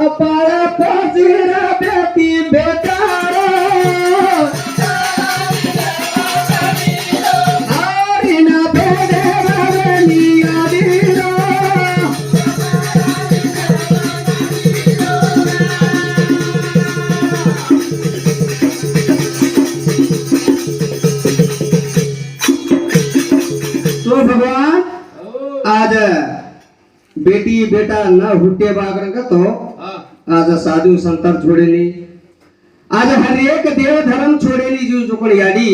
अपाळा पोजिरा बेटी बेटारो आरिना बेडे रावणी आदिरो तो भगवान आज बेटी बेटा न हुट्टे बागर का तो आज साधु संतर छोड़ेली आज हर एक देव धर्म छोड़ेली जो कोण याडी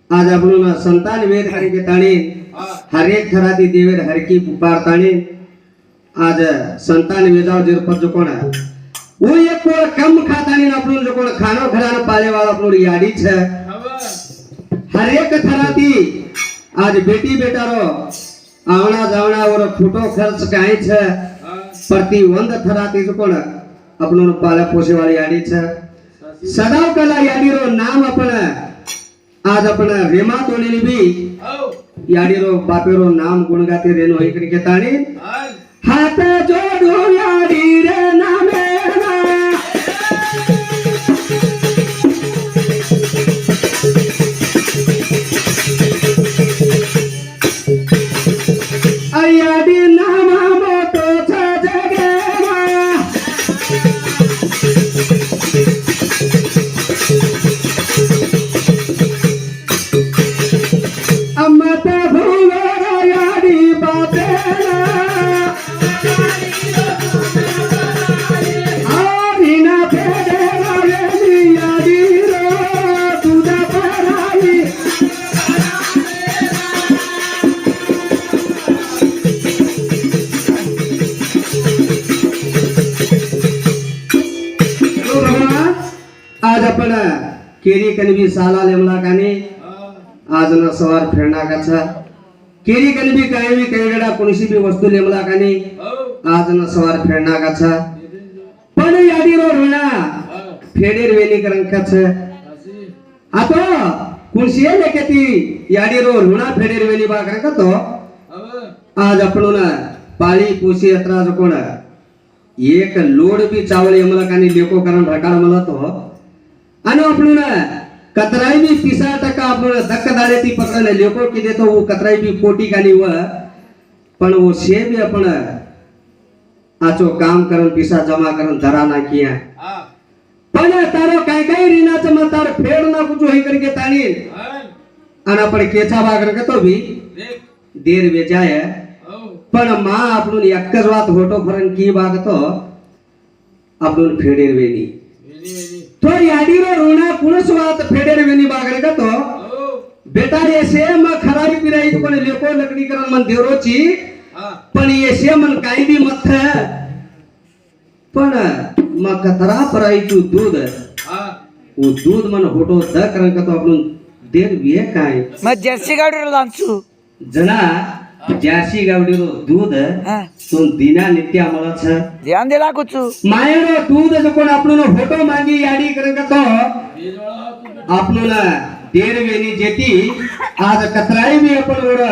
आज आपण संतान वेद हरि के ताणे हर एक थराती देवेर हर की पुकार ताणे आज संतान वेजाव जिरपर जो कोण वो एक को कम खातानी आपण जो कोण खानो घरान पाले वाला आपण याडी छे हर एक थराती आज बेटी बेटा रो आवना जावना और फोटो खर्च काई छे प्रति वंद थराती जो कोण अपनो पाला पोसे वाली याडी छे सदाव कला याडी रो नाम अपन आज अपन रेमा तोलेली भी याडी रो बापे रो नाम गुण गाते रेनो होई करके ताणी हाथ जोडो याडी रे नामे ना याडी नामा मोटो छ जगे अम्मता भूलोरा याडी बापेला आरिना फेडेला रेली याडी रो तुझा पराई आज आपण केरी कनबी साला लेमला कानी आज न सवार फेरना कछा केरी कनबी काही भी कैगडा कोणसी भी वस्तू लेमला कानी आज न सवार फेरना कछा पण याडी रो रुना फेडेर वेली करन कछ आतो कोणसी लेकेती याडी रो रुना फेडेर वेली बा करन तो आज आपण पाळी पोसी यात्रा जो कोण एक लोड भी चावल यमला कानी लेको करन ढकाळ मला तो आणि आपण कतराई भी पिसा टका आपण धक्क दाले ती पकडले लेको की देतो वो कतराई भी कोटी कानी व पण वो शे भी आपण आचो काम करन पिसा जमा करन धरा ना किया पण तारो काय काय रिनाच म तार फेड ना कुछ होई करके ताणी आणि आपण केचा बागर के तो भी देर वेजाय पण मा आपण एकच वात होटो फरन की बाग तो आपण फेडेर वेनी तो याडी रो रोना पुनस वात फेडेर वेनी बागर का तो बेटा ये सेम खराबी पिराई कोण लेको लकडी करन मन देरोची पण ये सेम मन काही भी मत है पण म कतरा पराई तू दूध वो दूध मन होटो द करन का तो आपण देर विए काय म जर्सी गाडी रो लांचू जना जासी गावडी रो दूध तो दिना नित्य आम्हाला छ ध्यान देला कुछ मायरो दूध जो कोण आपलो फोटो मांगी याडी करन का तो आपलो देर वेनी जेती आज कतराई भी अपन और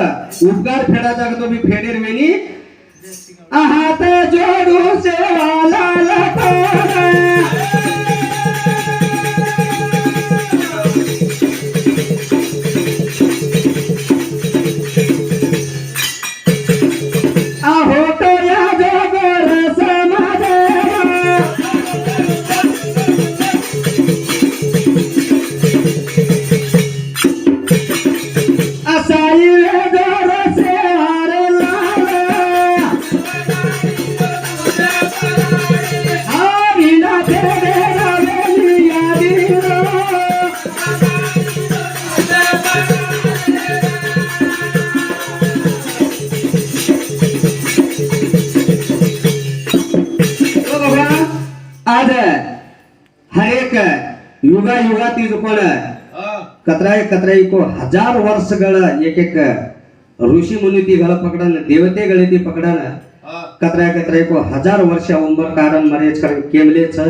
उपकार फेडाचा तो भी फेडेर वेनी हात जोडू से वाला लखोरा आज हर एक युगा युगाती जो कोण कतराई को हजार वर्षಗಳ एक एक ऋषी मुनी ती गळ पकडन देवते गळे ती पकडन कतराई को हजार वर्ष उंबर कारण मरेज कर केमले छ